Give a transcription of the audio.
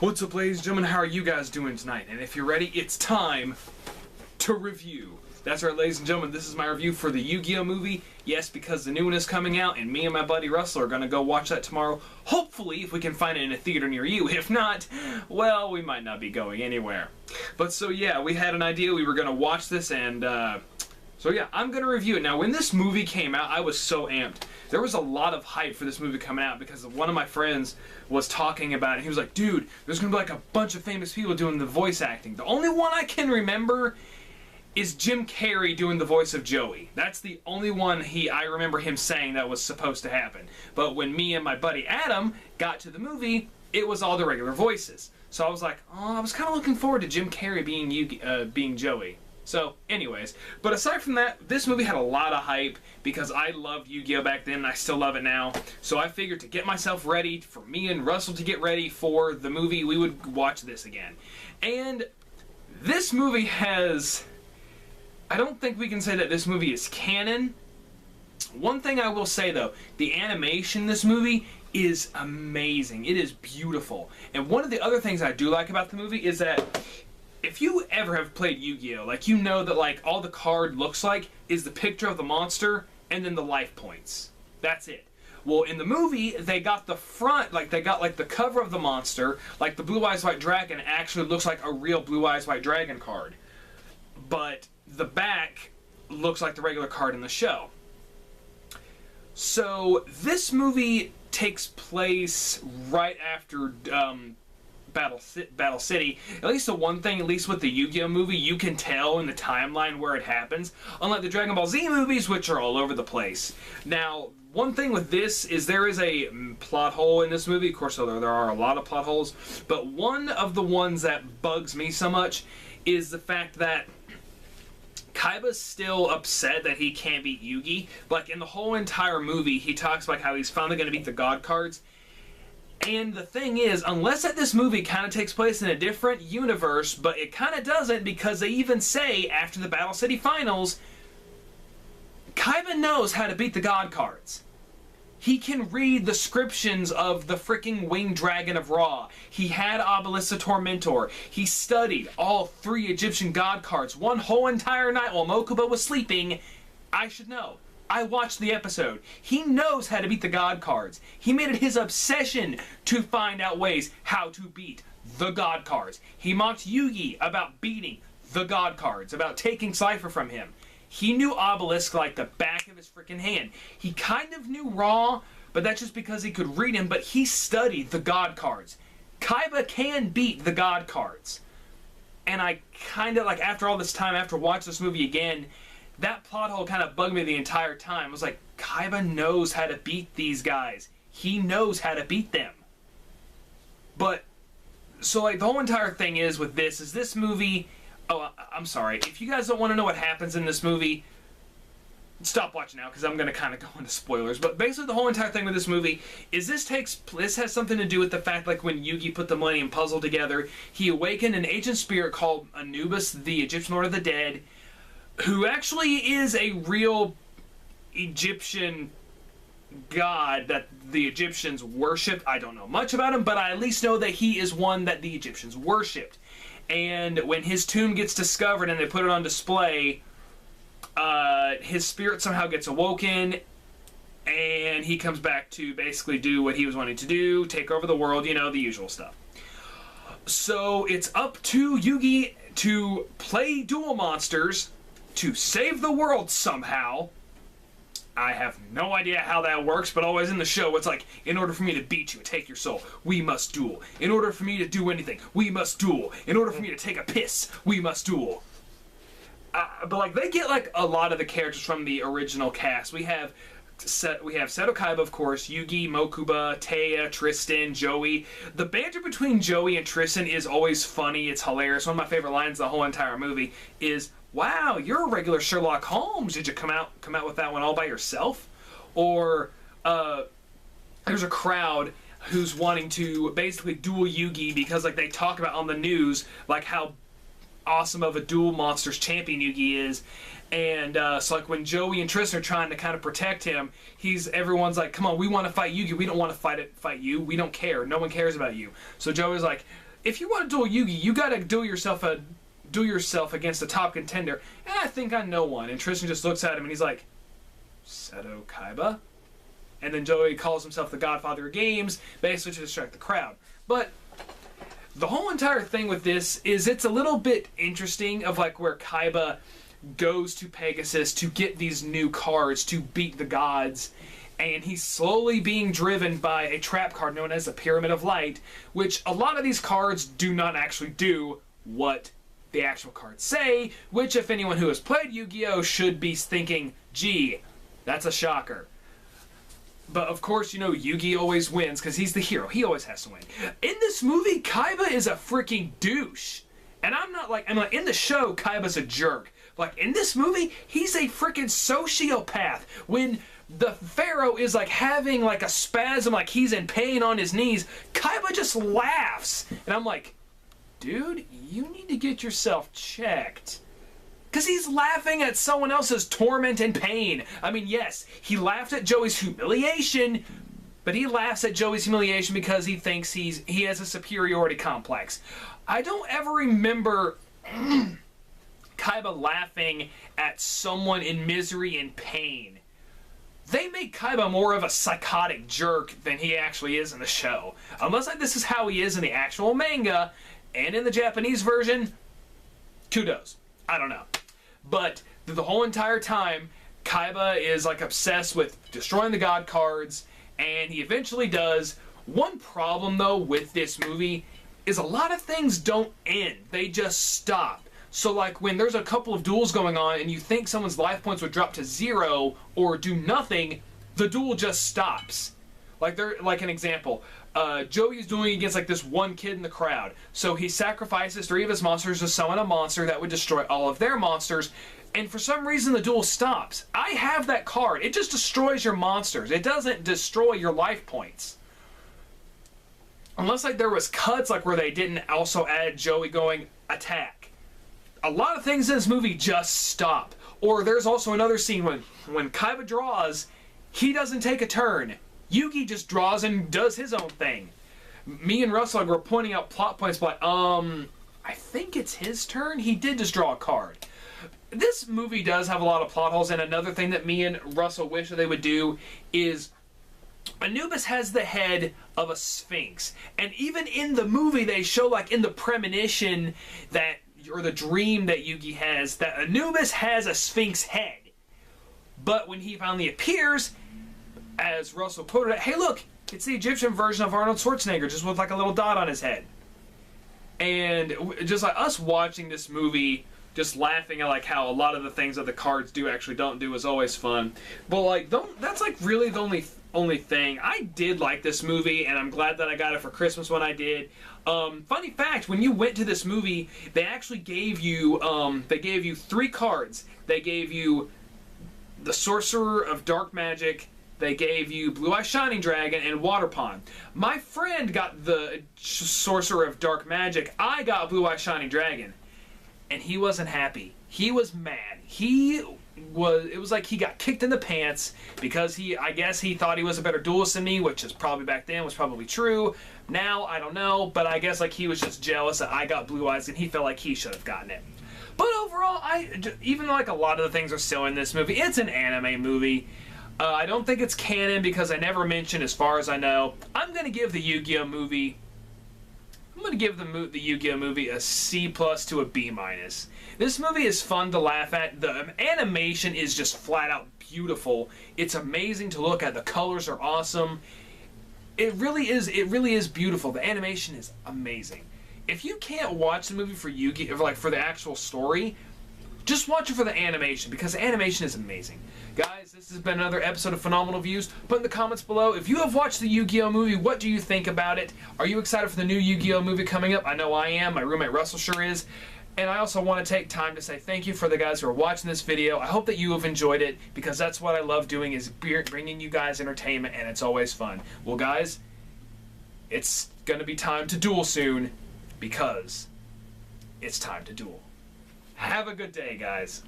What's up, ladies and gentlemen? How are you guys doing tonight? And if you're ready, it's time to review. That's right, ladies and gentlemen, this is my review for the Yu-Gi-Oh movie. Yes, because the new one is coming out, and me and my buddy Russell are going to go watch that tomorrow. Hopefully, if we can find it in a theater near you. If not, well, we might not be going anywhere. But so yeah, we had an idea we were going to watch this, and so yeah, I'm going to review it. Now, when this movie came out, I was so amped. There was a lot of hype for this movie coming out because one of my friends was talking about it. He was like, dude, there's going to be like a bunch of famous people doing the voice acting. The only one I can remember is Jim Carrey doing the voice of Joey. That's the only one I remember him saying that was supposed to happen. But when me and my buddy Adam got to the movie, it was all the regular voices. So I was like, oh, I was kind of looking forward to Jim Carrey being Joey. So, anyways, but aside from that, this movie had a lot of hype because I loved Yu-Gi-Oh back then and I still love it now. So I figured to get myself ready, for me and Russell to get ready for the movie, we would watch this again. And this movie has... I don't think we can say that this movie is canon. One thing I will say though, the animation in this movie is amazing. It is beautiful. And one of the other things I do like about the movie is that if you ever have played Yu-Gi-Oh, like, you know that like all the card looks like is the picture of the monster and then the life points. That's it. Well, in the movie, they got the front, like they got like the cover of the monster, like the Blue Eyes White Dragon actually looks like a real Blue Eyes White Dragon card. But the back looks like the regular card in the show. So this movie takes place right after Battle City. At least the one thing, at least with the Yu-Gi-Oh movie, you can tell in the timeline where it happens, unlike the Dragon Ball Z movies, which are all over the place. Now, one thing with this is there is a plot hole in this movie. Of course, there are a lot of plot holes, but one of the ones that bugs me so much is the fact that Kiaba's still upset that he can't beat Yugi. Like, in the whole entire movie, he talks about how he's finally going to beat the God cards. And the thing is, unless that this movie kind of takes place in a different universe, but it kind of doesn't because they even say, after the Battle City Finals, Kiaba knows how to beat the God cards. He can read the descriptions of the freaking Winged Dragon of Ra. He had Obelisk the Tormentor. He studied all 3 Egyptian God cards one whole entire night while Mokuba was sleeping. I should know. I watched the episode. He knows how to beat the God cards. He made it his obsession to find out ways how to beat the God cards. He mocked Yugi about beating the God cards, about taking Cypher from him. He knew Obelisk like the back of his freaking hand. He kind of knew Ra, but that's just because he could read him, but he studied the God cards. Kiaba can beat the God cards. And I kind of, like, after all this time, after watching this movie again, that plot hole kind of bugged me the entire time. I was like, Kiaba knows how to beat these guys. He knows how to beat them. But, so like, the whole entire thing is with this, is this movie... Oh, I'm sorry. If you guys don't want to know what happens in this movie, stop watching now, because I'm going to kind of go into spoilers. But basically, the whole entire thing with this movie is this has something to do with the fact, like, when Yugi put the Millennium Puzzle together, he awakened an ancient spirit called Anubis, the Egyptian Lord of the Dead, who actually is a real Egyptian god that the Egyptians worshipped. I don't know much about him, but I at least know that he is one that the Egyptians worshipped. And when his tomb gets discovered and they put it on display, his spirit somehow gets awoken, and he comes back to basically do what he was wanting to do, take over the world, you know, the usual stuff. So it's up to Yugi to play Duel Monsters to save the world somehow. I have no idea how that works, but always in the show, it's like, in order for me to beat you and take your soul, we must duel. In order for me to do anything, we must duel. In order for me to take a piss, we must duel. But like, they get like a lot of the characters from the original cast. We have Seto Kaiba, of course, Yugi, Mokuba, Taya, Tristan, Joey. The banter between Joey and Tristan is always funny. It's hilarious. One of my favorite lines the whole entire movie is, "Wow, you're a regular Sherlock Holmes. Did you come out with that one all by yourself?" Or there's a crowd who's wanting to basically duel Yugi because, like, they talk about on the news like how awesome of a Duel Monsters champion Yugi is. And so, like, when Joey and Tristan are trying to kind of protect him, everyone's like, "Come on, we want to fight Yugi. We don't want to fight you. We don't care. No one cares about you." So Joey's like, if you want to duel Yugi, you got to duel yourself against a top contender. And I think I know one. And Tristan just looks at him and he's like, Seto Kaiba? And then Joey calls himself the Godfather of Games, basically to distract the crowd. But the whole entire thing with this is it's a little bit interesting of like where Kaiba goes to Pegasus to get these new cards to beat the gods, and he's slowly being driven by a trap card known as the Pyramid of Light, which a lot of these cards do not actually do what the actual cards say, which if anyone who has played Yu-Gi-Oh! Should be thinking, gee, that's a shocker. But of course, you know, Yugi always wins because he's the hero. He always has to win. In this movie, Kaiba is a freaking douche. And I'm like, in the show, Kaiba's a jerk. Like, in this movie, he's a freaking sociopath. When the Pharaoh is like having like a spasm, like he's in pain on his knees, Kaiba just laughs. And I'm like, dude, you need to get yourself checked. Because he's laughing at someone else's torment and pain. I mean, yes, he laughed at Joey's humiliation, but he laughs at Joey's humiliation because he thinks he has a superiority complex. I don't ever remember Kaiba laughing at someone in misery and pain. They make Kaiba more of a psychotic jerk than he actually is in the show. Unless like, this is how he is in the actual manga, and in the Japanese version, kudos. I don't know. But the whole entire time, Kaiba is like obsessed with destroying the god cards, and he eventually does. One problem though with this movie is a lot of things don't end. They just stop. So like when there's a couple of duels going on and you think someone's life points would drop to 0 or do nothing, the duel just stops. Like an example, Joey's dueling against like this one kid in the crowd. So he sacrifices 3 of his monsters to summon a monster that would destroy all of their monsters. And for some reason the duel stops. I have that card. It just destroys your monsters. It doesn't destroy your life points. Unless like there was cuts like where they didn't also add Joey going attack. A lot of things in this movie just stop. Or there's also another scene when Kaiba draws, he doesn't take a turn. Yugi just draws and does his own thing. Me and Russell were pointing out plot points, but I think it's his turn. He did just draw a card. This movie does have a lot of plot holes, and another thing that me and Russell wish that they would do is Anubis has the head of a sphinx, and even in the movie they show like in the premonition that, or the dream that Yugi has, that Anubis has a sphinx head. But when he finally appears, as Russell quoted it, hey look, it's the Egyptian version of Arnold Schwarzenegger, just with like a little dot on his head. And just like us watching this movie, just laughing at like how a lot of the things that the cards do actually don't do is always fun. But like, that's like really the only thing. I did like this movie, and I'm glad that I got it for Christmas when I did. Funny fact, when you went to this movie, they actually gave you 3 cards. They gave you the Sorcerer of Dark Magic, they gave you Blue Eye Shining Dragon, and Water Pond. My friend got the Sorcerer of Dark Magic. I got Blue Eye Shining Dragon. And he wasn't happy. He was mad. It was like he got kicked in the pants because I guess he thought he was a better duelist than me, which is probably back then was probably true. Now, I don't know, but I guess like he was just jealous that I got Blue Eyes and he felt like he should have gotten it. But overall, even like a lot of the things are still in this movie, it's an anime movie. I don't think it's canon because I never mentioned, as far as I know. I'm going to give the Yu-Gi-Oh movie... I'm going to give the Yu-Gi-Oh movie a C+ to a B-. This movie is fun to laugh at. The animation is just flat out beautiful. It's amazing to look at. The colors are awesome. It really is beautiful. The animation is amazing. If you can't watch the movie for Yu-Gi-Oh, like for the actual story, just watch it for the animation, because the animation is amazing. Guys, this has been another episode of Phenomenal Views. Put in the comments below, if you have watched the Yu-Gi-Oh movie, what do you think about it? Are you excited for the new Yu-Gi-Oh movie coming up? I know I am. My roommate Russell sure is. And I also want to take time to say thank you for the guys who are watching this video. I hope that you have enjoyed it, because that's what I love doing, is bringing you guys entertainment, and it's always fun. Well, guys, it's going to be time to duel soon, because it's time to duel. Have a good day, guys.